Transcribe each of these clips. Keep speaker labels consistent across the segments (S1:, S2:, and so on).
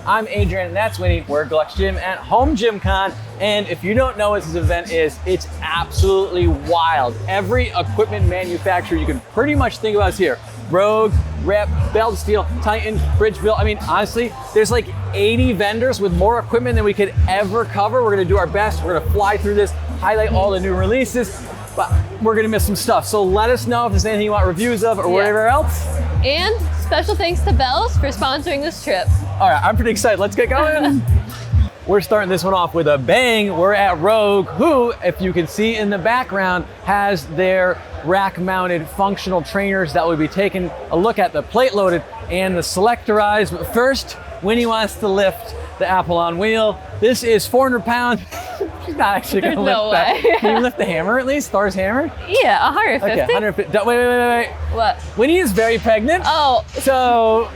S1: I'm Adrian, and that's Winnie. We're Gluck's Gym at Home Gym Con. And if you don't know what this event is, it's absolutely wild. Every equipment manufacturer you can pretty much think about is here. Rogue, Rep, Belt Steel, Titan, Bridgeville. I mean, honestly, there's like 80 vendors with more equipment than we could ever cover. We're gonna do our best. We're gonna fly through this, highlight all the new releases, but we're gonna miss some stuff. So let us know if there's anything you want reviews of or whatever else.
S2: And special thanks to Bells for sponsoring this trip.
S1: All right, I'm pretty excited. Let's get going. We're starting this one off with a bang. We're at Rogue, who, if you can see in the background, has their rack-mounted functional trainers that we'll be taking a look at, the plate-loaded and the selectorized. But first, Winnie wants to lift the Apple-on wheel. This is 400 pounds. She's not actually gonna lift that. Can you lift the hammer at least? Thor's hammer?
S2: Yeah, 150.
S1: Okay, 150. Wait.
S2: What?
S1: Winnie is very pregnant.
S2: Oh.
S1: So,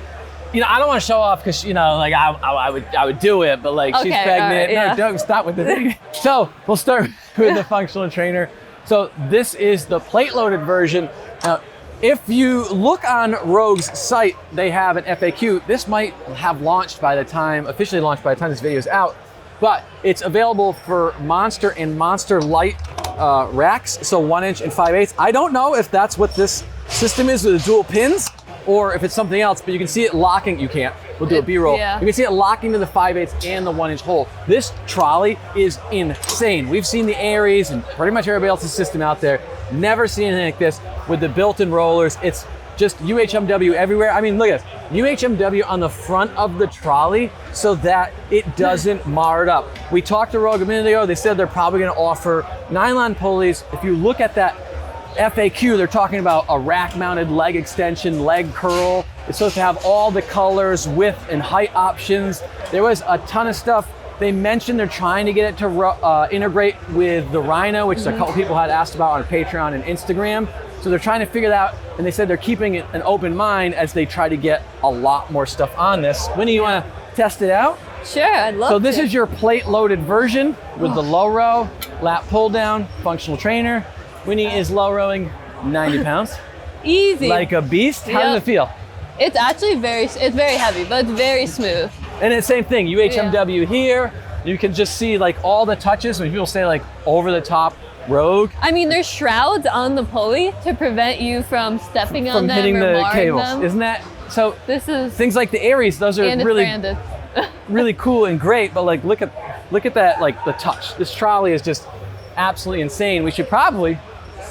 S1: you know, I don't want to show off because, you know, like I would do it, but like she's pregnant.
S2: Yeah.
S1: No, don't stop with the thing. So we'll start with the functional trainer. So this is the plate-loaded version. Now, if you look on Rogue's site, they have an FAQ. This might have officially launched by the time this video is out, but it's available for Monster and Monster Light racks, so 1 inch and 5/8. I don't know if that's what this system is with the dual pins, or if it's something else, but you can see it locking. You can't. We'll do a B-roll.
S2: Yeah.
S1: You can see it locking to the 5/8 and the 1 inch hole. This trolley is insane. We've seen the Aries and pretty much everybody else's system out there. Never seen anything like this with the built-in rollers. It's just UHMW everywhere. I mean, look at this. UHMW on the front of the trolley so that it doesn't mar it up. We talked to Rogue a minute ago. They said they're probably gonna offer nylon pulleys. If you look at that FAQ, they're talking about a rack-mounted leg extension, leg curl. It's supposed to have all the colors, width, and height options. There was a ton of stuff. They mentioned they're trying to get it to integrate with the Rhino, which a couple people had asked about on Patreon and Instagram. So they're trying to figure that out, and they said they're keeping it an open mind as they try to get a lot more stuff on this. Winnie, you want to test it out?
S2: Sure, I'd love to.
S1: So this is your plate-loaded version with the low row, lat pull-down, functional trainer. Winnie is low rowing 90 pounds.
S2: Easy.
S1: Like a beast. How does it feel?
S2: It's actually very heavy, but it's very smooth.
S1: And it's the same thing, UHMW here. You can just see like all the touches when people say like over the top Rogue.
S2: I mean, there's shrouds on the pulley to prevent you from stepping on them
S1: hitting
S2: or
S1: the
S2: marring
S1: cables.
S2: them.
S1: Isn't that so?
S2: This is
S1: things like the Aries, those are
S2: and
S1: really
S2: it's branded.
S1: really cool and great, but like look at that, like the touch. This trolley is just absolutely insane. We should probably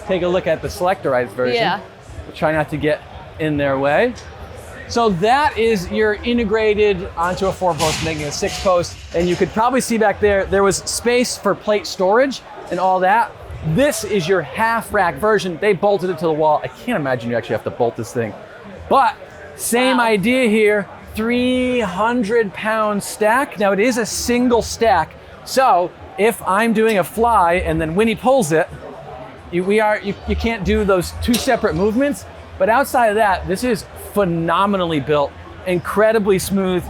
S1: take a look at the selectorized version.
S2: Yeah.
S1: We'll try not to get in their way. So that is your integrated onto a 4-post, making a 6-post. And you could probably see back there was space for plate storage and all that. This is your half rack version. They bolted it to the wall. I can't imagine you actually have to bolt this thing. But same idea here, 300-pound stack. Now it is a single stack. So if I'm doing a fly and then Winnie pulls it, you can't do those two separate movements. But outside of that, this is phenomenally built, incredibly smooth.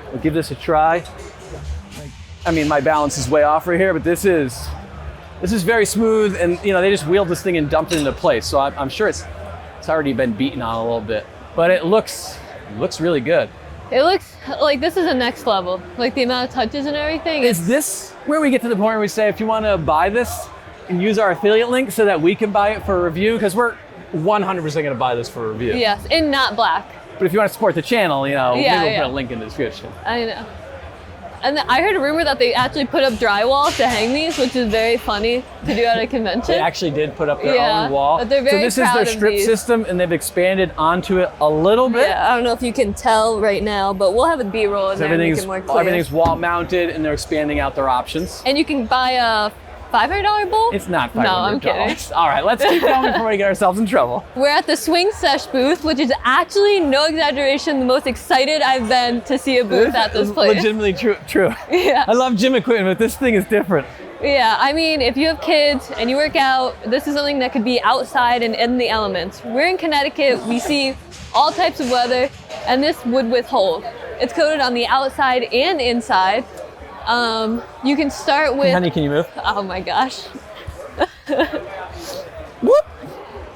S1: We'll give this a try. I mean, my balance is way off right here, but this is very smooth, and you know, they just wheeled this thing and dumped it into place. So I'm sure it's already been beaten on a little bit, but it looks really good.
S2: It looks like this is a next level. Like the amount of touches and everything.
S1: Is this where we get to the point where we say, if you want to buy this, and use our affiliate link so that we can buy it for a review? Because we're 100% going to buy this for a review.
S2: Yes, and not black.
S1: But if you want to support the channel, you know, maybe we'll put a link in the description.
S2: I know. And I heard a rumor that they actually put up drywall to hang these, which is very funny to do at a convention.
S1: They actually did put up their own wall.
S2: But they're very
S1: so this is their strip system, and they've expanded onto it a little bit.
S2: Yeah, I don't know if you can tell right now, but we'll have a B-roll in there and make it more clear.
S1: Everything's wall mounted, and they're expanding out their options.
S2: And you can buy a $500 bowl?
S1: It's not $500.
S2: No, I'm kidding.
S1: All right, let's keep going before we get ourselves in trouble.
S2: We're at the Swing Sesh booth, which is actually, no exaggeration, the most excited I've been to see a booth at this place.
S1: Legitimately true.
S2: Yeah.
S1: I love gym equipment, but this thing is different.
S2: Yeah, I mean, if you have kids and you work out, this is something that could be outside and in the elements. We're in Connecticut, we see all types of weather, and this would withhold. It's coated on the outside and inside. You can start with...
S1: Honey, can you move?
S2: Oh my gosh.
S1: Whoop!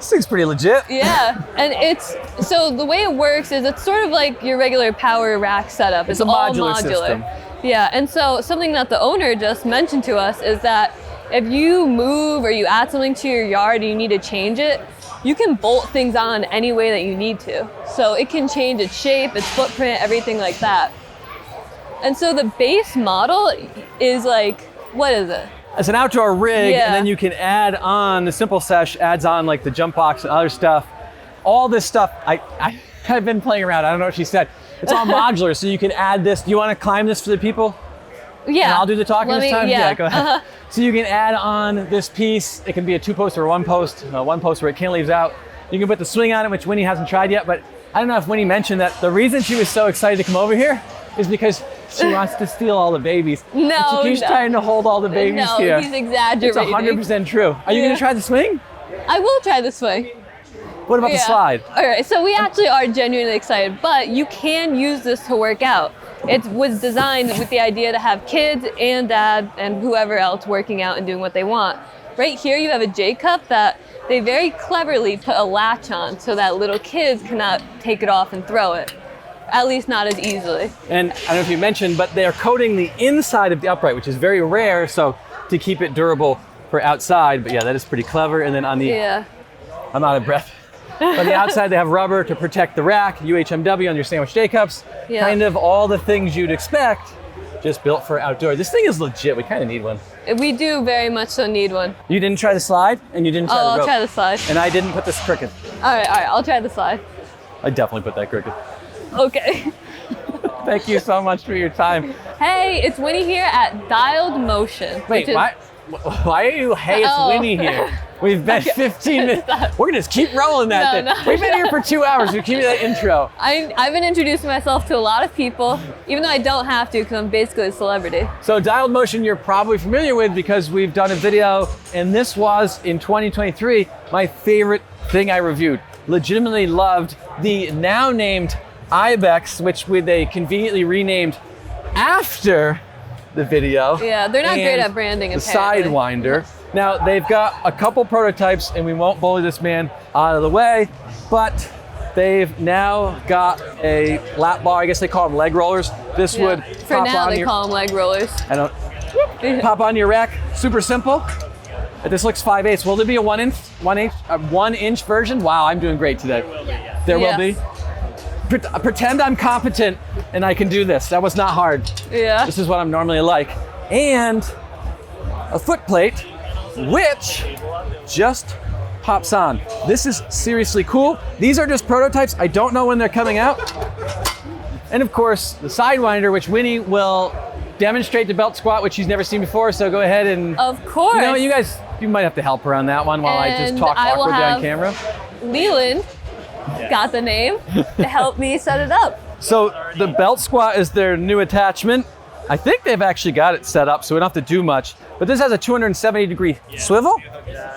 S1: This thing's pretty legit.
S2: Yeah, and so the way it works is it's sort of like your regular power rack setup. It's
S1: a
S2: all
S1: modular system.
S2: Yeah, and so something that the owner just mentioned to us is that if you move or you add something to your yard and you need to change it, you can bolt things on any way that you need to. So it can change its shape, its footprint, everything like that. And so the base model is like, what is it?
S1: It's an outdoor rig,
S2: Yeah.
S1: and then you can add on, the simple Sesh adds on like the jump box and other stuff. All this stuff, I've been playing around. I don't know what she said. It's all modular, so you can add this. Do you want to climb this for the people?
S2: Yeah.
S1: And I'll do the talking this time?
S2: Yeah,
S1: Go ahead. So you can add on this piece. It can be a 2-post or a 1-post. One post where it cantilevers out. You can put the swing on it, which Winnie hasn't tried yet, but I don't know if Winnie mentioned that the reason she was so excited to come over here is because she wants to steal all the babies.
S2: No,
S1: and she keeps trying to hold all the babies
S2: no,
S1: here.
S2: he's exaggerating.
S1: It's 100% true. Are you
S2: Yeah.
S1: gonna try the swing?
S2: I will try the swing.
S1: What about the slide?
S2: All right, so we actually are genuinely excited, but you can use this to work out. It was designed with the idea to have kids and dad and whoever else working out and doing what they want. Right here you have a J cup that they very cleverly put a latch on so that little kids cannot take it off and throw it. At least not as easily.
S1: And I don't know if you mentioned, but they're coating the inside of the upright, which is very rare, so to keep it durable for outside. But yeah, that is pretty clever. And then on the, I'm out of breath. On the outside, they have rubber to protect the rack, UHMW on your sandwich J cups.
S2: Yeah.
S1: Kind of all the things you'd expect, just built for outdoor. This thing is legit. We kind of need one.
S2: We do very much so need one.
S1: You didn't try the slide, and you didn't try the rope.
S2: I'll try the slide.
S1: And I didn't put this crooked.
S2: All right, I'll try the slide.
S1: I definitely put that crooked.
S2: Okay.
S1: Thank you so much for your time.
S2: Hey, it's Winnie here at Dialed Motion.
S1: Wait, why are you, hey, it's Winnie here? We've been 15 minutes. We're gonna just keep rolling that thing.
S2: No.
S1: We've been here for 2 hours. We keep that intro.
S2: I've been introducing myself to a lot of people, even though I don't have to because I'm basically a celebrity.
S1: So Dialed Motion you're probably familiar with because we've done a video, and this was, in 2023, my favorite thing I reviewed. Legitimately loved the now named Ibex, which they conveniently renamed after the video.
S2: Yeah, they're not great
S1: and
S2: at branding,
S1: the
S2: apparently.
S1: Sidewinder. Now, they've got a couple prototypes, and we won't bully this man out of the way, but they've now got a lap bar. I guess they call them leg rollers. This would
S2: For
S1: pop
S2: now,
S1: on
S2: they
S1: your,
S2: call them leg rollers.
S1: I don't, pop on your rack. Super simple. This looks 5/8. Will there be a 1-inch version? Wow, I'm doing great today. There will be. Pretend I'm competent and I can do this. That was not hard.
S2: Yeah.
S1: This is what I'm normally like. And a foot plate, which just pops on. This is seriously cool. These are just prototypes. I don't know when they're coming out. And of course, the Sidewinder, which Winnie will demonstrate the belt squat, which she's never seen before. So go ahead and,
S2: Of course.
S1: you know, you might have to help her on that one while I just talk awkwardly on camera.
S2: Leland got the name to help me set it up.
S1: So the belt squat is their new attachment. I think they've actually got it set up, so we don't have to do much. But this has a 270-degree swivel.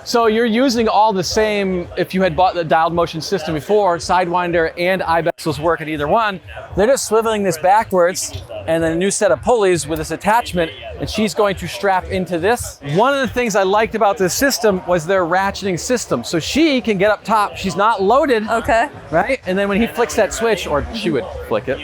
S1: So you're using all the same, if you had bought the Dialed Motion system before, Sidewinder and Ibex was working either one. They're just swiveling this backwards, and then a new set of pulleys with this attachment, and she's going to strap into this. One of the things I liked about this system was their ratcheting system. So she can get up top, she's not loaded,
S2: Okay.
S1: right? And then when he flicks that switch, or she would flick it,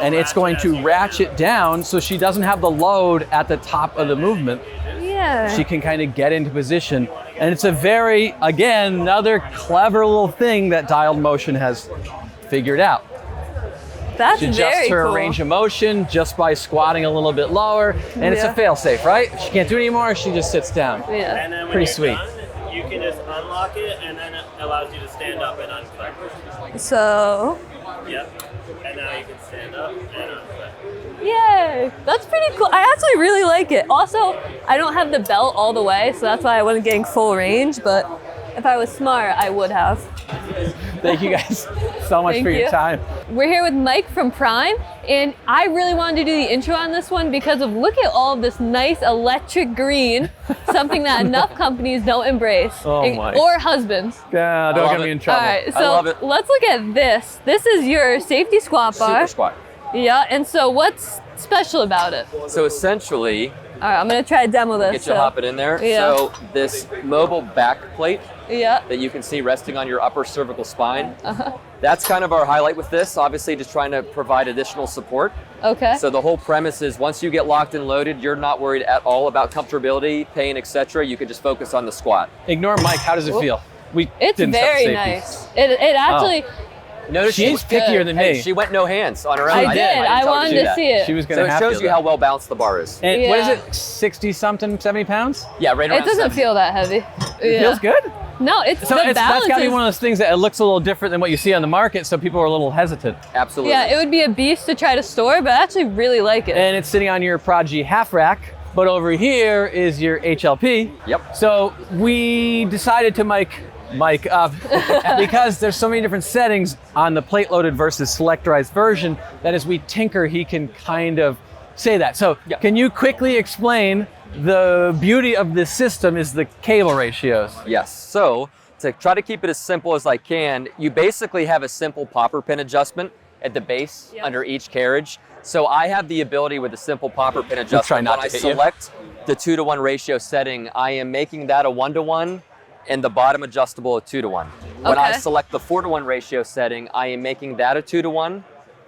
S1: and it's going to ratchet down so she doesn't have the load at the top of the movement.
S2: Yeah.
S1: She can kind of get into position. And it's a very, again, another clever little thing that Dialed Motion has figured out.
S2: That's
S1: She adjusts
S2: very
S1: her
S2: cool.
S1: range of motion just by squatting a little bit lower. And it's a fail-safe, right? If she can't do it anymore, she just sits down.
S2: Yeah.
S3: And then when
S1: Pretty
S3: you're
S1: sweet.
S3: done, you can just unlock it, and then it allows you to stand up and unclip.
S2: So,
S3: Yep. And now you can stand up and unclip.
S2: yay. That's pretty cool. I actually really like it. Also, I don't have the belt all the way, so that's why I wasn't getting full range, but if I was smart, I would have.
S1: Thank you guys so much
S2: Thank
S1: for your
S2: you.
S1: time.
S2: We're here with Mike from Prime, and I really wanted to do the intro on this one because of look at all of this nice electric green, something that enough companies don't embrace,
S1: Oh my.
S2: or husbands.
S1: Yeah, don't get me in trouble.
S2: All right,
S1: I love
S2: so
S1: it.
S2: let's look at this. This is your safety squat bar.
S1: Super squat.
S2: Yeah, and so what's special about it?
S4: So essentially,
S2: All right, I'm gonna try to demo this.
S4: get you hopping in there.
S2: Yeah.
S4: So this mobile back plate
S2: Yeah.
S4: that you can see resting on your upper cervical spine, that's kind of our highlight with this. Obviously, just trying to provide additional support.
S2: Okay.
S4: So the whole premise is once you get locked and loaded, you're not worried at all about comfortability, pain, etc. You can just focus on the squat.
S1: Ignore Mike. How does it feel? We
S2: It's
S1: didn't set the
S2: very
S1: safety.
S2: nice. It actually.
S4: Notice
S1: She's
S4: she,
S1: pickier than
S4: hey,
S1: me.
S4: she went no hands on her own.
S2: I
S4: didn't
S2: did.
S4: tell her
S2: I
S4: do
S2: wanted to
S4: that.
S2: see it.
S1: She was
S4: So
S1: gonna
S4: it
S1: have
S4: shows
S1: to,
S4: you
S1: though.
S4: how well balanced the bar is.
S1: And what is
S2: Yeah.
S1: it? 60 something, 70 pounds?
S4: Yeah, right around
S2: It doesn't
S4: 70.
S2: feel that heavy.
S1: It feels good.
S2: No, it's
S1: So
S2: the
S1: that's
S2: balance
S1: got to be
S2: is-
S1: one of those things that it looks a little different than what you see on the market, so people are a little hesitant.
S4: Absolutely.
S2: Yeah, it would be a beast to try to store, but I actually really like it.
S1: And it's sitting on your Prodigy half rack, but over here is your HLP.
S4: Yep.
S1: So we decided to mic up because there's so many different settings on the plate loaded versus selectorized version that as we tinker, he can kind of say that. So
S4: Yeah.
S1: can you quickly explain the beauty of this system is the cable ratios?
S4: Yes. So to try to keep it as simple as I can, you basically have a simple popper pin adjustment at the base under each carriage. So I have the ability with a simple popper pin adjustment.
S1: try not
S4: when I
S1: to hit you.
S4: select the 2-to-1 ratio setting, I am making that a 1-to-1 and the bottom adjustable a 2-to-1. When I
S2: Okay.
S4: select the 4-to-1 ratio setting, I am making that a 2-to-1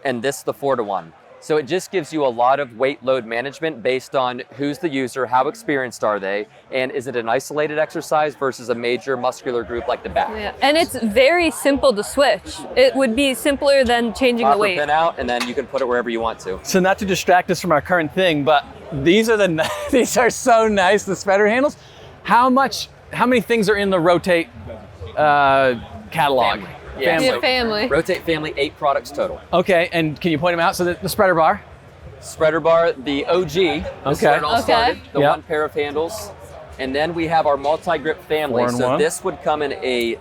S4: and this the 4-to-1. So it just gives you a lot of weight load management based on who's the user, how experienced are they, and is it an isolated exercise versus a major muscular group like the back.
S2: Yeah. And it's very simple to switch. It would be simpler than changing the
S4: Popper
S2: weight.
S4: pin out, and then you can put it wherever you want to.
S1: So not to distract us from our current thing, but these are these are so nice, the spreader handles. How many things are in the Rotate catalog?
S4: Family. Yeah,
S2: Yeah,
S4: so
S2: family.
S4: Rotate family, 8 products total.
S1: Okay, and can you point them out? So the spreader bar.
S4: Spreader bar, the OG. This is
S1: Okay.
S4: where it all
S2: Okay.
S4: started. The
S1: Yep.
S4: one pair of handles. And then we have our multi-grip family.
S1: 4-in-1.
S4: So this would come in a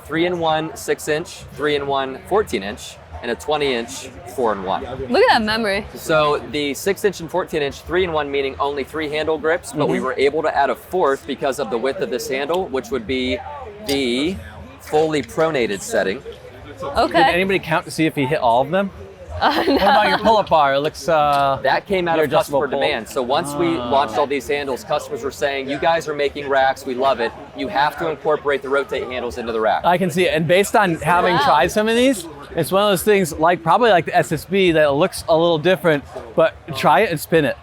S4: 3-in-1 6-inch, 3-in-1 14-inch, and a 20-inch 4-in-1.
S2: Look at that memory.
S4: So the 6-inch and 14-inch 3-in-1 meaning only 3 handle grips, but we
S1: Mm-hmm.
S4: were able to add a 4th because of the width of this handle, which would be the fully pronated setting.
S1: Did
S2: Okay.
S1: anybody count to see if he hit all of them? What about your pull-up bar? It looks.
S4: That came out
S1: Your
S4: of customer
S1: adjustable pull.
S4: demand. So once we launched all these handles, customers were saying, you guys are making racks, we love it. You have to incorporate the Rotate handles into the rack.
S1: I can see it, and based on having
S2: Wow.
S1: tried some of these, it's one of those things probably like the SSB that looks a little different, but try it and spin it.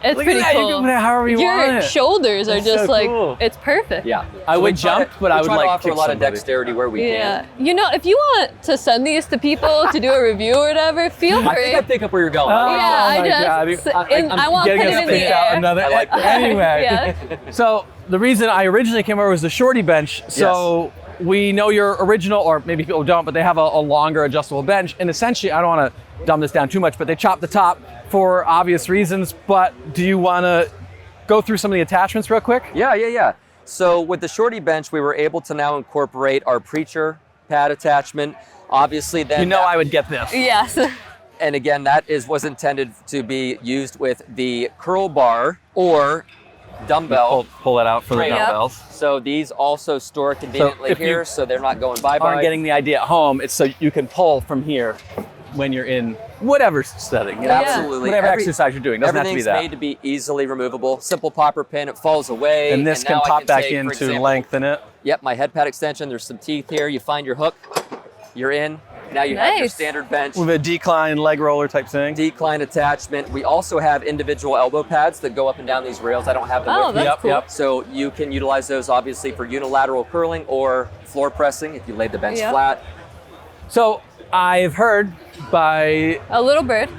S2: It's
S1: Look
S2: pretty
S1: at that,
S2: cool.
S1: you can put it however you want
S2: Your
S1: it.
S2: shoulders are
S1: That's
S2: just
S1: so
S2: like,
S1: cool.
S2: it's perfect.
S4: Yeah.
S1: I
S4: So
S1: would
S4: we try
S1: jump,
S4: to-
S1: but I
S4: we
S1: would
S4: try to
S1: like
S4: offer
S1: kick
S4: a lot
S1: somebody.
S4: of dexterity where we
S2: Yeah.
S4: can.
S2: You know, if you want to send these to people to do a review or whatever, feel
S4: I
S2: free.
S4: think I pick up where you're going.
S1: Oh,
S2: Yeah, I
S1: my
S2: just,
S1: God.
S2: I want to
S1: Getting
S2: put
S1: us
S2: it in the
S1: picked out
S2: air.
S1: another.
S4: I like that.
S1: Anyway,
S2: Yeah.
S1: so the reason I originally came over was the shorty bench. So we know your original, or maybe people don't, but they have a longer adjustable bench. And essentially, I don't want to dumb this down too much, but they chop the top for obvious reasons. But do you want to go through some of the attachments real quick?
S4: Yeah. So with the shorty bench, we were able to now incorporate our preacher pad attachment. Obviously, then
S1: You know I would get this.
S2: Yes.
S4: and again, that was intended to be used with the curl bar or dumbbell.
S1: Pull that out for the
S4: Right. Yep.
S1: dumbbells.
S4: So these also store conveniently
S1: if you
S4: here, so they're not going bye-bye.
S1: Aren't getting the idea at home, it's so you can pull from here when you're in whatever setting. you know,
S4: Absolutely.
S1: Whatever exercise you're doing. Doesn't have to be
S4: Everything's
S1: that.
S4: made to be easily removable. Simple popper pin, it falls away.
S1: And this can
S4: now I
S1: pop back
S4: take,
S1: in
S4: for
S1: to
S4: example,
S1: lengthen it.
S4: Yep, my head pad extension, there's some teeth here. You find your hook, you're in. Now you have your
S2: Nice.
S4: standard bench.
S1: With a decline leg roller type thing.
S4: Decline attachment. We also have individual elbow pads that go up and down these rails. I don't have them
S2: Oh,
S4: with me.
S2: that's cool.
S4: So you can utilize those obviously for unilateral curling or floor pressing if you laid the bench
S2: Yep.
S4: flat.
S1: So I've heard by
S2: A little bird.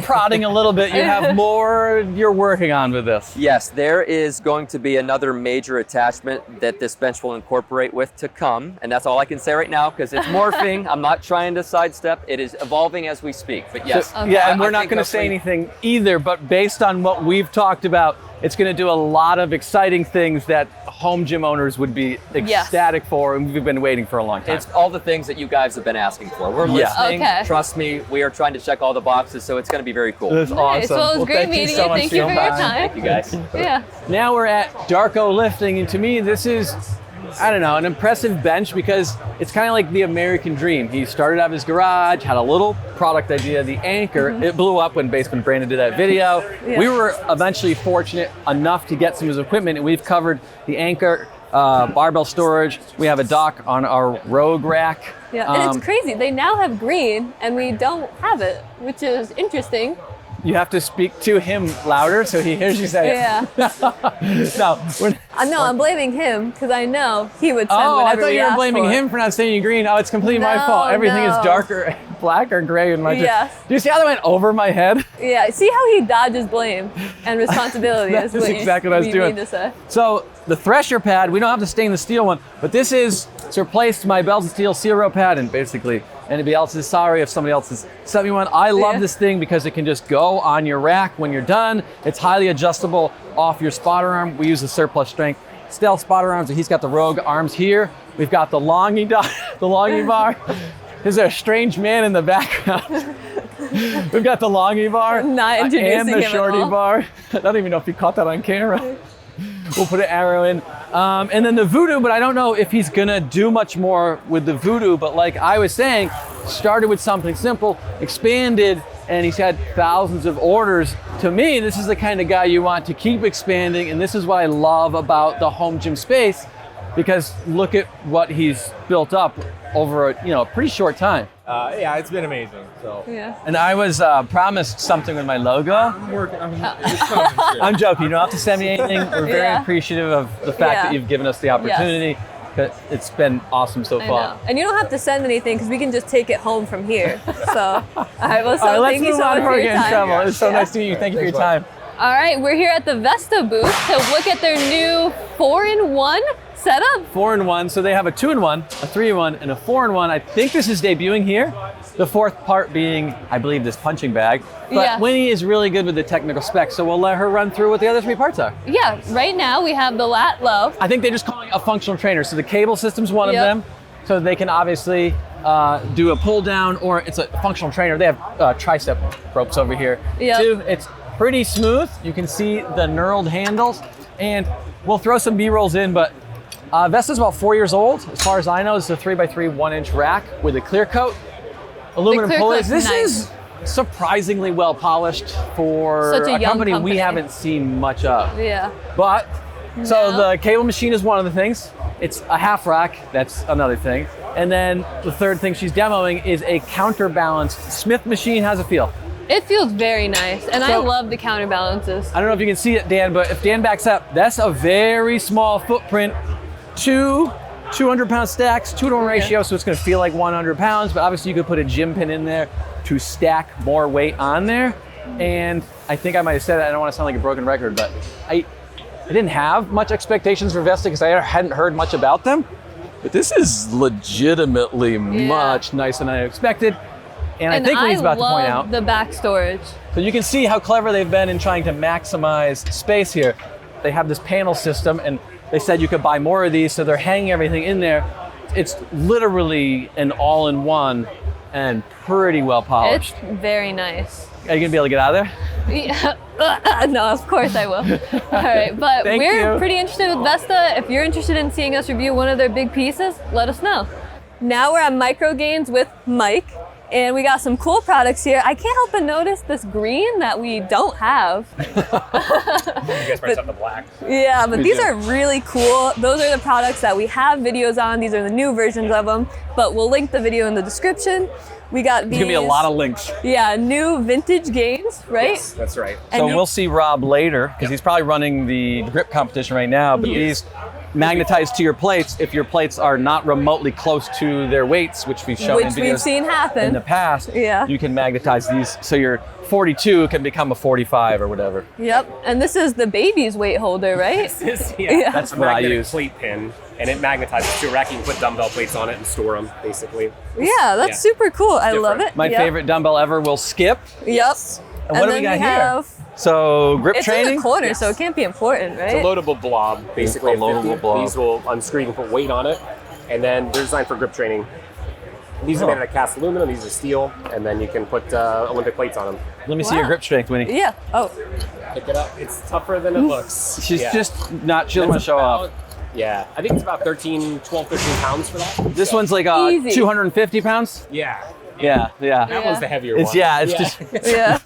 S1: prodding a little bit, you have more you're working on with this.
S4: Yes, there is going to be another major attachment that this bench will incorporate with to come. And that's all I can say right now because it's morphing. I'm not trying to sidestep. It is evolving as we speak. But yes.
S1: So- yeah, and
S4: I
S1: we're not
S4: think
S1: going to say
S4: hopefully-
S1: anything either, but based on what we've talked about, it's going to do a lot of exciting things that home gym owners would be
S2: Yes.
S1: ecstatic for, and we've been waiting for a long time.
S4: It's all the things that you guys have been asking for. We're
S1: Yeah.
S4: listening.
S2: Okay.
S4: Trust me, we are trying to check all the boxes, so it's going to be very cool.
S1: That's
S2: Nice.
S1: awesome.
S2: Well, it was great
S1: thank
S2: meeting
S1: you. So
S2: you.
S1: much
S2: Thank you for your time.
S4: Thank you guys.
S2: Yeah.
S1: Now we're at Darko Lifting, and to me, this is I don't know, an impressive bench because it's kind of like the American dream. He started out of his garage, had a little product idea, the anchor. It blew up when Basement Brandon did that video.
S2: Yeah.
S1: We were eventually fortunate enough to get some of his equipment, and we've covered the anchor, barbell storage. We have a dock on our Rogue rack.
S2: Yeah, and it's crazy. They now have green, and we don't have it, which is interesting.
S1: You have to speak to him louder so he hears you say it.
S2: Yeah.
S1: No,
S2: No, I'm blaming him because I know he would send
S1: I
S2: whatever
S1: thought
S2: we
S1: you were
S2: asked
S1: blaming
S2: for.
S1: him for not staying green. Oh, it's completely my
S2: No,
S1: fault. Everything is
S2: no.
S1: darker, black or gray in my
S2: Yes.
S1: Do you see how that went over my head?
S2: Yeah, see how he dodges blame and responsibility.
S1: That's
S2: is what
S1: exactly what I was
S2: you
S1: doing.
S2: mean to say.
S1: So the thresher pad, we don't have the stainless steel one, but this is to replace my Belgian steel seal row pad, and basically anybody else is sorry if somebody else has sent me one. I love this thing because it can just go on your rack when you're done. It's highly adjustable off your spotter arm. We use the surplus strength Stealth spotter arms, and he's got the Rogue arms here. We've got the longy bar. There's a strange man in the background. We've got the longy bar
S2: Not introducing
S1: and the
S2: him at
S1: shorty
S2: all.
S1: bar. I don't even know if you caught that on camera. We'll put an arrow in. And then the Voodoo, but I don't know if he's gonna do much more with the Voodoo, but like I was saying, started with something simple, expanded, and he's had thousands of orders. To me, this is the kind of guy you want to keep expanding, and this is what I love about the home gym space, because look at what he's built up over a pretty short time.
S5: Yeah, it's been amazing. So
S2: Yeah.
S1: And I was promised something with my logo.
S5: I'm working. It's coming, sure.
S1: I'm joking. You don't have to send me anything. We're very
S2: Yeah.
S1: appreciative of the fact
S2: Yeah.
S1: that you've given us the opportunity. It's been awesome so
S2: I
S1: far.
S2: know. And you don't have to send anything because we can just take it home from here. So, all right, well, so
S1: All right, let's
S2: thank you
S1: move
S2: so
S1: on
S2: much
S1: before
S2: for
S1: we
S2: your
S1: get in
S2: time.
S1: trouble. It's so
S2: Yeah.
S1: nice to meet you. Thank you for your
S5: Thanks, bud.
S1: time.
S2: All right, we're here at the Vesta booth to look at their new 4-in-1 setup.
S1: 4-in-1. So they have a 2-in-1, a 3-in-1, and a 4-in-1. I think this is debuting here. The fourth part being, I believe, this punching bag. But
S2: Yeah.
S1: Winnie is really good with the technical specs, so we'll let her run through what the other three parts are.
S2: Yeah, right now we have the lat low.
S1: I think they're just calling it a functional trainer. So the cable system's one of
S2: Yep.
S1: them. So they can obviously do a pull down, or it's a functional trainer. They have tricep ropes over here.
S2: Yep.
S1: Too. It's pretty smooth. You can see the knurled handles, and we'll throw some B-rolls in, but Vesta's about 4 years old. As far as I know, it's a 3x3 1-inch rack with a clear coat. Aluminum
S2: clear
S1: pulleys.
S2: coat's
S1: This
S2: nice.
S1: is surprisingly well polished for
S2: Such a young
S1: company we
S2: company.
S1: haven't seen much of.
S2: Yeah.
S1: But, so
S2: No.
S1: the cable machine is one of the things. It's a half rack, that's another thing. And then the third thing she's demoing is a counterbalance. Smith machine has a feel.
S2: It feels very nice, and I
S1: So-
S2: love the counterbalances.
S1: I don't know if you can see it, Dan, but if Dan backs up, that's a very small footprint. Two 200-pound stacks, 2-to-1 ratio, so it's gonna feel like 100 pounds, but obviously you could put a gym pin in there to stack more weight on there. And I think I might have said that, I don't wanna sound like a broken record, but I didn't have much expectations for Vesta because I hadn't heard much about them. But this is legitimately much nicer than I expected. And I think Lee's about to point out.
S2: the back storage.
S1: So you can see how clever they've been in trying to maximize space here. They have this panel system, and they said you could buy more of these, so they're hanging everything in there. It's literally an all-in-one and pretty well polished.
S2: It's very nice.
S1: Are you gonna be able to get out of there?
S2: Yeah. No, of course I will. All right, but
S1: Thank
S2: we're
S1: you.
S2: pretty interested with Vesta. If you're interested in seeing us review one of their big pieces, let us know. Now we're at Micro Gainz with Mike, and we got some cool products here. I can't help but notice this green that we don't have.
S5: You guys probably have the black.
S2: Yeah, but
S1: We
S2: these
S1: do.
S2: are really cool. Those are the products that we have videos on. These are the new versions of them, but we'll link the video in the description. We got these.
S1: There's gonna be a lot of links.
S2: Yeah, new vintage Gainz, right?
S5: Yes, that's right.
S2: And
S1: So
S2: you-
S1: we'll see Rob later, because he's probably running the grip competition right now, but these magnetize to your plates if your plates are not remotely close to their weights, which we've shown in
S2: Which
S1: videos
S2: we've seen happen.
S1: in the past.
S2: Yeah.
S1: You can magnetize these so your 42 can become a 45 or whatever.
S2: Yep, and this is the baby's weight holder, right? Yeah.
S1: That's
S5: a
S1: what I
S5: magnetic
S1: use.
S5: plate pin, and it magnetizes to a rack. You can put dumbbell plates on it and store them, basically.
S2: Yeah, that's
S5: Yeah.
S2: super cool. I love
S5: different.
S2: it.
S1: My
S2: Yep.
S1: favorite dumbbell ever will skip.
S2: Yep.
S1: And what do we
S2: then
S1: got here?
S2: have,
S1: So grip
S2: it's
S1: training.
S2: in the corner,
S5: Yes.
S2: so it can't be important, right?
S5: It's a loadable blob, basically.
S1: It's a loadable blob.
S5: These will unscrew and put weight on it, and then they're designed for grip training. These are made out of cast aluminum, these are steel, and then you can put Olympic plates on them.
S1: Let me see your
S2: Wow.
S1: grip strength, Winnie.
S2: Yeah. Oh,
S5: Pick it up. It's tougher than it looks.
S1: She's
S5: Yeah.
S1: just not, she doesn't want to show off.
S5: Yeah, I think it's about 13 pounds for that.
S1: This one's like
S2: Easy.
S1: 250 pounds.
S5: Yeah.
S1: Yeah.
S5: That one's the heavier one.
S1: It's just.
S2: Yeah.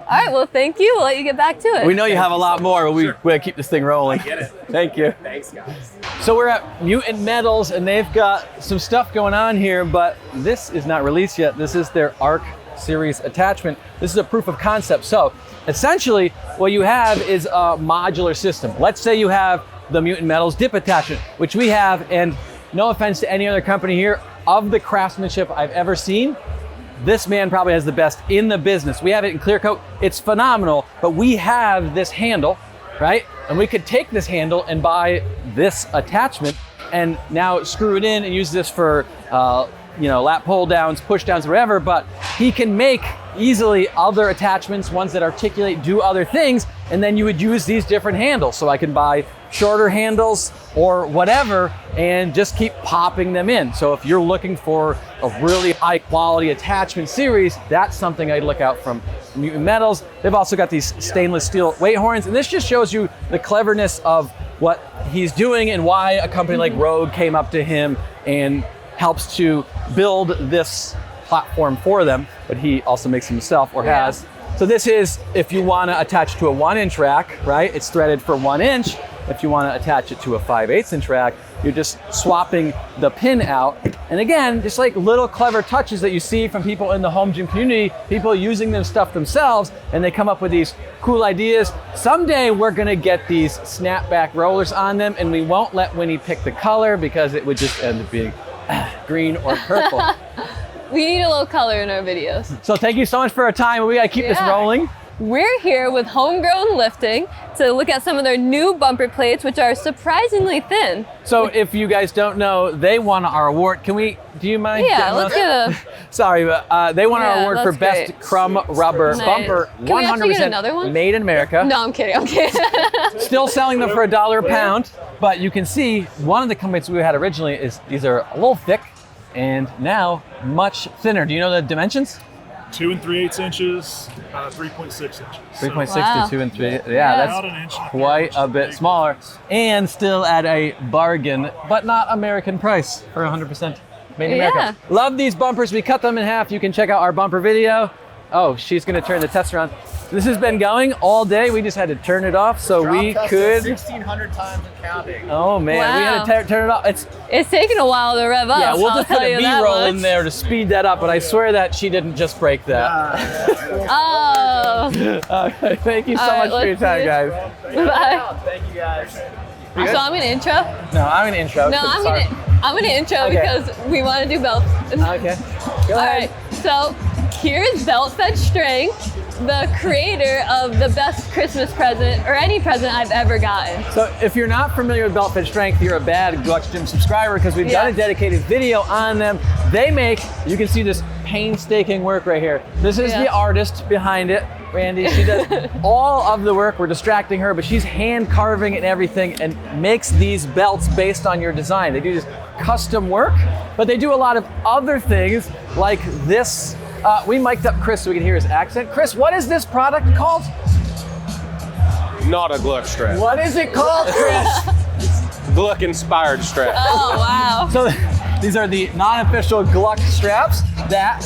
S2: All right, well, thank you. We'll let you get back to it.
S1: We know you have a lot more, but we gotta keep this thing rolling.
S5: Get it.
S1: Thank you.
S5: Thanks, guys.
S1: So we're at Mutant Metals, and they've got some stuff going on here, but this is not released yet. This is their ARC series attachment. This is a proof of concept. So essentially, what you have is a modular system. Let's say you have the Mutant Metals dip attachment, which we have, and no offense to any other company here, of the craftsmanship I've ever seen, this man probably has the best in the business. We have it in clear coat. It's phenomenal, but we have this handle, right? And we could take this handle and buy this attachment and now screw it in and use this for, lat pull downs, push downs, whatever, but he can make easily other attachments, ones that articulate, do other things, and then you would use these different handles. So I can buy shorter handles or whatever and just keep popping them in. So if you're looking for a really high quality attachment series, that's something I'd look out from Mutant Metals. They've also got these stainless steel weight horns, and this just shows you the cleverness of what he's doing and why a company like Rogue came up to him and helps to build this platform for them, but he also makes them himself, or has. So this is, if you want to attach to a 1-inch rack, right? It's threaded for 1 inch. If you want to attach it to a 5/8-inch rack, you're just swapping the pin out. And again, just like little clever touches that you see from people in the home gym community, people using this stuff themselves, and they come up with these cool ideas. Someday we're gonna get these snapback rollers on them, and we won't let Winnie pick the color because it would just end up being green or purple.
S2: We need a little color in our videos.
S1: So thank you so much for our time. We gotta keep this rolling.
S2: We're here with Homegrown Lifting to look at some of their new bumper plates, which are surprisingly thin.
S1: So if you guys don't know, they won our award. Do you mind?
S2: Yeah, let's get a...
S1: Sorry, but they won our award for
S2: that's
S1: Best
S2: great.
S1: Crumb Rubber
S2: Nice.
S1: Bumper.
S2: Can we actually get another one?
S1: Made in America.
S2: No, I'm kidding.
S1: Still selling them for $1 a pound, but you can see one of the complaints we had originally is these are a little thick and now much thinner. Do you know the dimensions?
S6: 2 3/8 inches, 3.6 inches.
S1: 3.6
S2: Wow.
S1: to 2 and 3. Yeah,
S6: About an
S1: that's
S6: inch and a
S1: quite
S6: quarter
S1: a bit smaller, and still at a bargain, but not American price for 100% made in
S2: Yeah.
S1: America. Love these bumpers. We cut them in half. You can check out our bumper video. Oh, she's gonna turn the tester on. This has been going all day. We just had to turn it off so we could.
S3: 1,600 times and counting.
S1: Oh man, we had to turn it off.
S2: It's taken a while to rev up.
S1: Yeah, we'll
S2: I'll
S1: just put
S2: tell
S1: a
S2: you that
S1: B-roll
S2: much.
S1: in there to speed that up, but I swear that she didn't just break that.
S2: Oh.
S1: Okay, thank you so
S2: All right,
S1: much for your
S2: let's
S1: time,
S2: see.
S1: guys.
S2: Bye.
S3: Thank you guys.
S2: So I'm gonna intro.
S1: No, I'm gonna intro.
S2: No, I'm gonna intro
S1: Okay.
S2: because we want to do belts.
S1: Okay. Go
S2: All
S1: ahead.
S2: right. So here's Belt Fed Strength, the creator of the best Christmas present or any present I've ever gotten.
S1: So if you're not familiar with Belt Fed Strength, you're a bad Glux Gym subscriber because we've done a dedicated video on them. They make, you can see this painstaking work right here. This is the artist behind it, Randy. She does all of the work. We're distracting her, but she's hand carving and everything and makes these belts based on your design. They do this custom work, but they do a lot of other things like this. We mic'd up Chris so we can hear his accent. Chris, what is this product called?
S5: Not a Gluck strap.
S1: What is it called, Chris?
S5: Gluck inspired strap.
S2: Oh wow.
S1: So these are the non-official Gluck straps that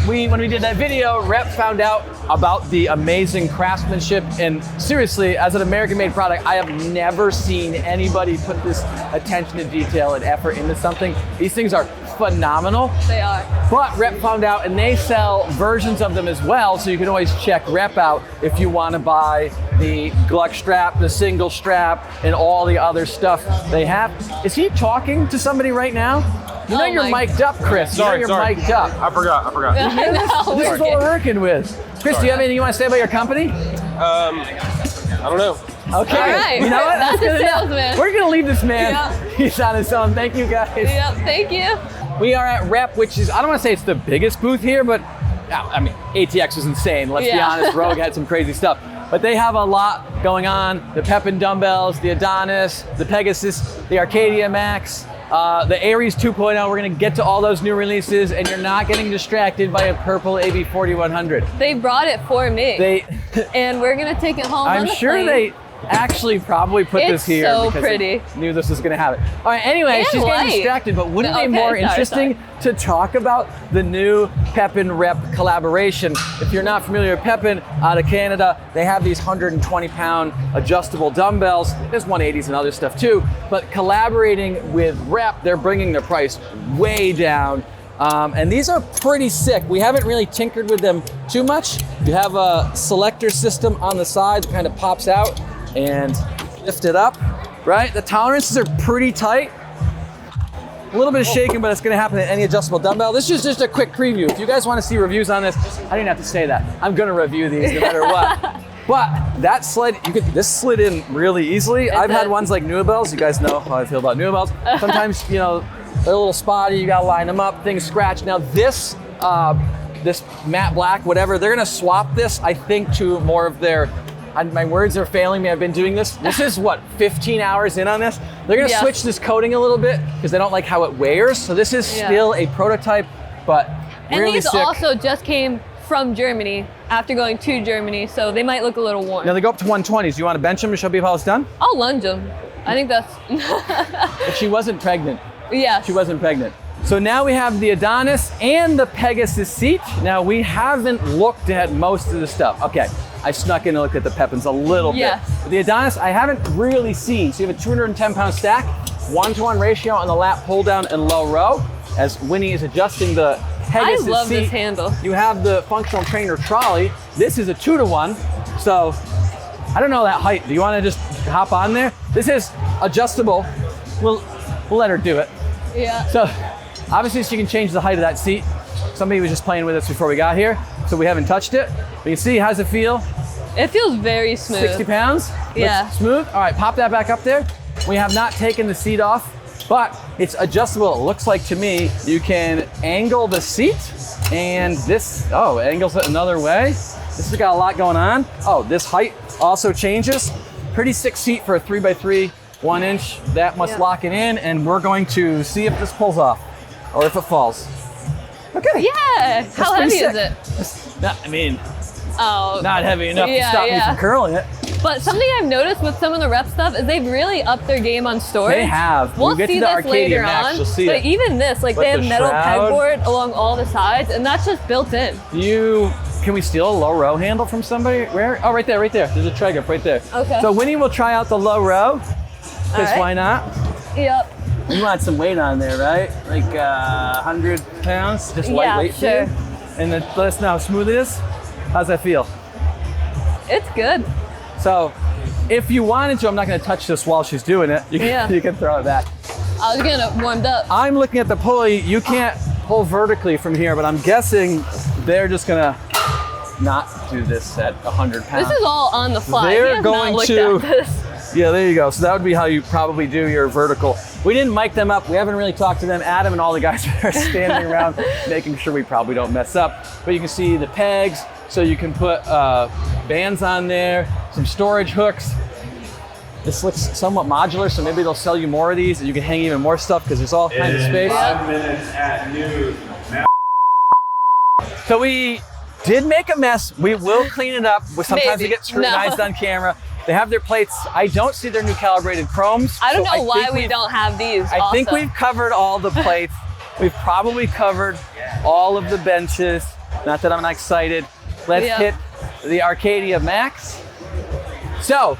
S1: when we did that video, Rep found out about the amazing craftsmanship, and seriously, as an American-made product, I have never seen anybody put this attention to detail and effort into something. These things are phenomenal.
S2: They are.
S1: But Rep found out, and they sell versions of them as well, so you can always check Rep out if you want to buy the Gluck strap, the single strap, and all the other stuff they have. Is he talking to somebody right now? You know you're mic'd up, Chris.
S5: Sorry,
S1: you know you're mic'd up.
S5: I forgot.
S2: No,
S1: This is what we're working with. Chris, do you have anything you want to say about your company?
S5: I don't know.
S1: Okay.
S2: All right.
S1: You know what?
S2: That's
S1: good
S2: a
S1: enough.
S2: salesman.
S1: We're going to leave this man.
S2: Yeah.
S1: He's on his own. Thank you, guys.
S2: Yep. Thank you.
S1: We are at Rep, which is, I don't want to say it's the biggest booth here, but I mean, ATX was insane. Let's be honest, Rogue had some crazy stuff. But they have a lot going on. The Pepin dumbbells, the Adonis, the Pegasus, the Arcadia Max, the Aries 2.0. We're gonna get to all those new releases, and you're not getting distracted by a purple AB 4100.
S2: They brought it for me.
S1: They,
S2: and we're gonna take it home.
S1: I'm
S2: on the
S1: sure
S2: plane.
S1: actually probably put
S2: It's
S1: this here
S2: so
S1: because
S2: pretty.
S1: I knew this was going to happen. All right, anyway,
S2: And
S1: she's getting
S2: light.
S1: distracted, but wouldn't it be
S2: Okay,
S1: more
S2: sorry,
S1: interesting to talk about the new Pepin Rep collaboration? If you're not familiar with Pepin, out of Canada, they have these 120-pound adjustable dumbbells. There's 180s and other stuff too, but collaborating with Rep, they're bringing their price way down. And these are pretty sick. We haven't really tinkered with them too much. You have a selector system on the side that kind of pops out and lift it up, right? The tolerances are pretty tight. A little bit of shaking, but it's gonna happen at any adjustable dumbbell. This is just a quick preview. If you guys wanna see reviews on this, I didn't have to say that. I'm gonna review these no matter what. But that slid, this slid in really easily. I've had ones like Nuabells. You guys know how I feel about Nuabells. Sometimes, you know, they're a little spotty, you gotta line them up, things scratch. Now this matte black, whatever, they're gonna swap this, I think, to more of their, my words are failing me, I've been doing this. This is what, 15 hours in on this? They're gonna switch this coating a little bit because they don't like how it wears. So this is still a prototype, but
S2: And
S1: really
S2: these
S1: sick.
S2: also just came from Germany after going to Germany, so they might look a little worn.
S1: Now they go up to 120s. You wanna bench them to show people how it's done?
S2: I'll lunge them. I think that's,
S1: If she wasn't pregnant.
S2: yeah.
S1: She wasn't pregnant. So now we have the Adonis and the Pegasus seat. Now we haven't looked at most of the stuff. Okay, I snuck in and looked at the Pepins a little bit. But the Adonis, I haven't really seen. So you have a 210-pound stack, 1-to-1 ratio on the lat pull down and low row. As Winnie is adjusting the Pegasus
S2: I love
S1: seat,
S2: this handle.
S1: you have the functional trainer trolley. This is a 2-to-1. So I don't know that height. Do you want to just hop on there? This is adjustable. We'll let her do it.
S2: Yeah.
S1: So obviously she can change the height of that seat. Somebody was just playing with us before we got here, so we haven't touched it. But you see, how's it feel?
S2: It feels very smooth.
S1: 60 pounds?
S2: Yeah.
S1: Looks smooth. All right, pop that back up there. We have not taken the seat off, but it's adjustable. It looks like to me, you can angle the seat and this, angles it another way. This has got a lot going on. Oh, this height also changes. Pretty sick seat for a 3x3. 1 inch, that must lock it in, and we're going to see if this pulls off or if it falls. Okay.
S2: Yeah. How
S1: pretty
S2: heavy is
S1: sick.
S2: it?
S1: I mean,
S2: Oh.
S1: not heavy enough to
S2: Yeah,
S1: stop me
S2: yeah.
S1: from curling it.
S2: But something I've noticed with some of the Rep stuff is they've really upped their game on storage.
S1: They have.
S2: We'll
S1: When we get
S2: see
S1: to the
S2: this
S1: Arcadia
S2: later
S1: Max,
S2: on.
S1: you'll see
S2: but
S1: it.
S2: even this, like
S1: With
S2: they have
S1: the
S2: metal
S1: shroud.
S2: pegboard along all the sides, and that's just built in.
S1: Can we steal a low row handle from somebody? Where? Oh, right there, right there. There's a trigger right there.
S2: Okay.
S1: So Winnie will try out the low row, because
S2: right.
S1: why not?
S2: Yep.
S1: You want some weight on there, right? Like 100 pounds, just lightweight for
S2: sure.
S1: you? And then let us know how smooth it is. How's that feel?
S2: It's good.
S1: So if you wanted to, I'm not gonna touch this while she's doing it. You can throw it back.
S2: I was getting it warmed up.
S1: I'm looking at the pulley. You can't pull vertically from here, but I'm guessing they're just gonna not do this at 100 pounds.
S2: This is all on the fly.
S1: They're
S2: We have
S1: going
S2: not looked
S1: to-
S2: at this.
S1: Yeah, there you go. So that would be how you probably do your vertical. We didn't mic them up. We haven't really talked to them. Adam and all the guys are standing around making sure we probably don't mess up. But you can see the pegs, so you can put bands on there, some storage hooks. This looks somewhat modular, so maybe they'll sell you more of these and you can hang even more stuff because there's all kinds of space.
S6: 5 minutes at noon.
S1: So we did make a mess. We will clean it up. Sometimes
S2: Maybe.
S1: we get scrutinized
S2: No.
S1: on camera. They have their plates. I don't see their new calibrated chromes.
S2: I don't
S1: so
S2: know why
S1: think
S2: we
S1: we've-
S2: don't have these.
S1: I think
S2: also.
S1: we've covered all the plates. We've probably covered all of the benches. Not that I'm not excited. Let's hit the Arcadia Max. So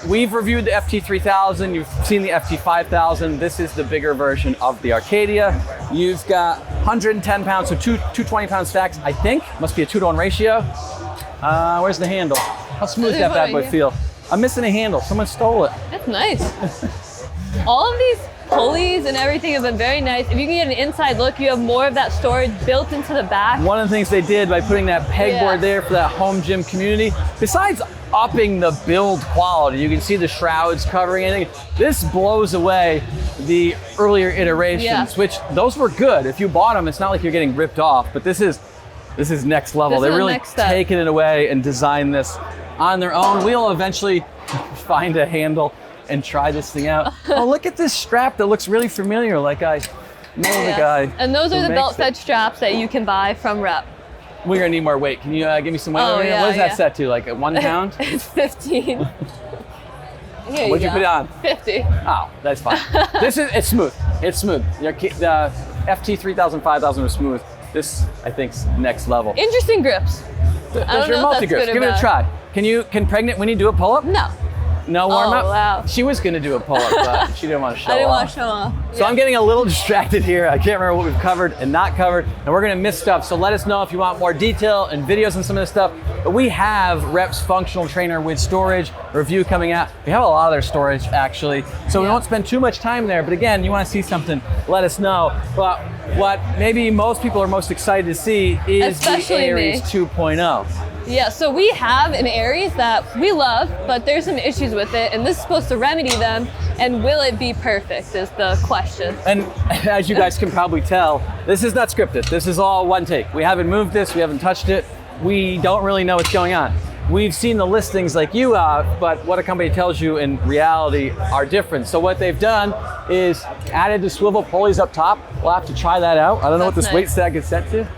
S1: we've reviewed the FT3000. You've seen the FT5000. This is the bigger version of the Arcadia. You've got 110 pounds, so two 20-pound stacks, I think. Must be a 2-to-1 ratio. Where's the handle? How smooth does that bad boy feel? I'm missing a handle. Someone stole it.
S2: That's nice. All of these pulleys and everything have been very nice. If you can get an inside look, you have more of that storage built into the back.
S1: One of the things they did by putting that pegboard there for that home gym community, besides upping the build quality, you can see the shrouds covering anything. This blows away the earlier iterations, which those were good. If you bought them, it's not like you're getting ripped off, but this is next level.
S2: This is
S1: They're really
S2: next step.
S1: taking it away and designed this on their own. We'll eventually find a handle and try this thing out. Oh, look at this strap that looks really familiar, like I know the guy.
S2: And those are
S1: who
S2: the
S1: makes
S2: belt
S1: it.
S2: fed straps that you can buy from Rep.
S1: We're gonna need more weight. Can you give me some weight
S2: Oh,
S1: over here?
S2: yeah,
S1: What is
S2: yeah.
S1: that set to? Like at 1 pound?
S2: It's 15. Here you
S1: What'd you
S2: go.
S1: put it on?
S2: 50.
S1: Oh, that's fine. It's smooth. It's smooth. The FT 3000, 5000 was smooth. This, I think, is next level.
S2: Interesting grips.
S1: There's
S2: I don't
S1: your
S2: know if
S1: multi
S2: that's
S1: grips.
S2: good or
S1: Give it a
S2: bad.
S1: try. Can pregnant Winnie do a pull up?
S2: No.
S1: No warm up?
S2: Oh, wow.
S1: She was gonna do a pull up, but she didn't want to show
S2: I didn't
S1: off.
S2: want to show off.
S1: So I'm getting a little distracted here. I can't remember what we've covered and not covered, and we're gonna miss stuff. So let us know if you want more detail and videos on some of this stuff. But we have Rep's functional trainer with storage review coming out. We have a lot of their storage actually, so we won't spend too much time there. But again, you want to see something, let us know. But what maybe most people are most excited to see is
S2: Especially
S1: the Aries
S2: me.
S1: 2.0.
S2: Yeah, so we have an Aries that we love, but there's some issues with it, and this is supposed to remedy them. And will it be perfect is the question.
S1: And as you guys can probably tell, this is not scripted. This is all one take. We haven't moved this, we haven't touched it. We don't really know what's going on. We've seen the listings like you have, but what a company tells you in reality are different. So what they've done is added the swivel pulleys up top. We'll have to try that out. I don't know what
S2: That's
S1: this weight
S2: nice.
S1: stack is set to.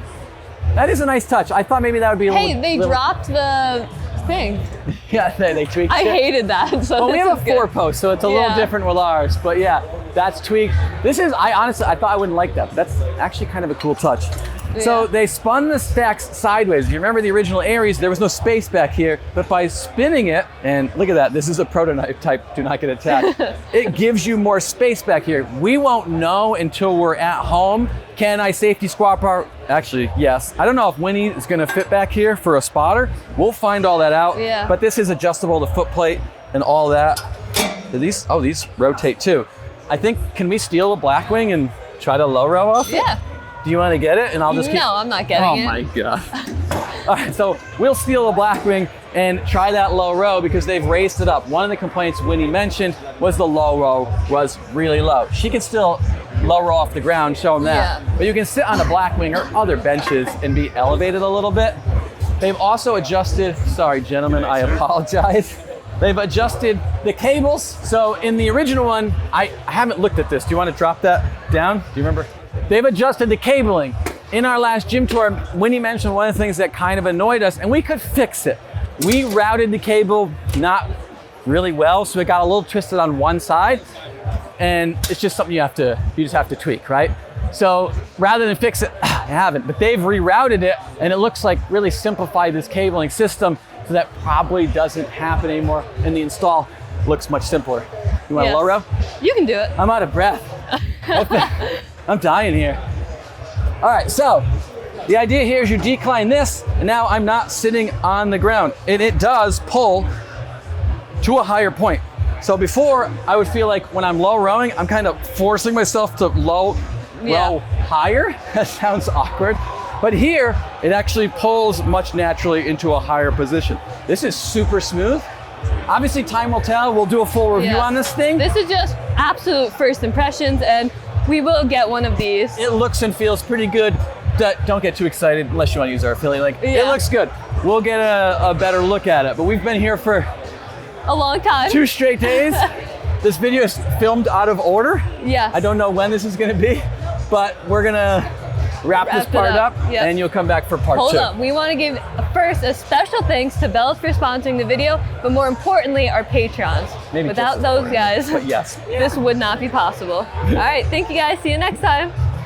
S1: That is a nice touch. I thought maybe that would be a little...
S2: Hey, they
S1: little-
S2: dropped the thing.
S1: Yeah, they tweaked
S2: I
S1: it.
S2: hated that. So
S1: Well, we
S2: this
S1: have
S2: is
S1: a
S2: good.
S1: 4-post, so it's a little
S2: Yeah.
S1: different with ours. But yeah, that's tweaked. This is, I honestly thought I wouldn't like that. That's actually kind of a cool touch. So
S2: Yeah.
S1: they spun the stacks sideways. If you remember the original Aries, there was no space back here, but by spinning it, and look at that, this is a prototype type, do not get attacked. It gives you more space back here. We won't know until we're at home. Can I safety squat bar? Actually, yes. I don't know if Winnie is gonna fit back here for a spotter. We'll find all that out.
S2: Yeah.
S1: But this is adjustable to foot plate and all that. These rotate too. I think, can we steal a Blackwing and try to low row off it?
S2: Yeah.
S1: Do you want to get it? And I'll just keep...
S2: No, I'm not getting
S1: Oh
S2: it.
S1: my God. All right, so we'll steal a Blackwing and try that low row because they've raised it up. One of the complaints Winnie mentioned was the low row was really low. She can still low row off the ground, show them that.
S2: Yeah.
S1: But you can sit on a Blackwing or other benches and be elevated a little bit. They've also adjusted, sorry gentlemen, I apologize. They've adjusted the cables. So in the original one, I haven't looked at this. Do you want to drop that down? Do you remember? They've adjusted the cabling. In our last gym tour, Winnie mentioned one of the things that kind of annoyed us, and we could fix it. We routed the cable not really well, so it got a little twisted on one side, and it's just something you just have to tweak, right? So rather than fix it, I haven't, but they've rerouted it, and it looks like really simplified this cabling system, so that probably doesn't happen anymore, and the install looks much simpler. You want
S2: Yes.
S1: a low row?
S2: You can do it.
S1: I'm out of breath. I'm dying here. All right, so the idea here is you decline this, and now I'm not sitting on the ground. And it does pull to a higher point. So before, I would feel like when I'm low rowing, I'm kind of forcing myself to row higher. That sounds awkward. But here, it actually pulls much naturally into a higher position. This is super smooth. Obviously, time will tell. We'll do a full review on this thing.
S2: This is just absolute first impressions, and we will get one of these.
S1: It looks and feels pretty good. Don't get too excited unless you want to use our affiliate link. It
S2: Yeah.
S1: looks good. We'll get a better look at it. But we've been here for
S2: A long time.
S1: 2 straight days. This video is filmed out of order.
S2: Yes.
S1: I don't know when this is going to be, but we're going to wrap this
S2: it
S1: part up,
S2: Yep.
S1: and you'll come back for part 2.
S2: Hold up. We want to give first a special thanks to Bells for sponsoring the video, but more importantly, our patrons.
S1: Maybe
S2: Without
S1: just as
S2: those
S1: important,
S2: guys,
S1: but yes.
S2: this would not be possible. All right. Thank you guys. See you next time.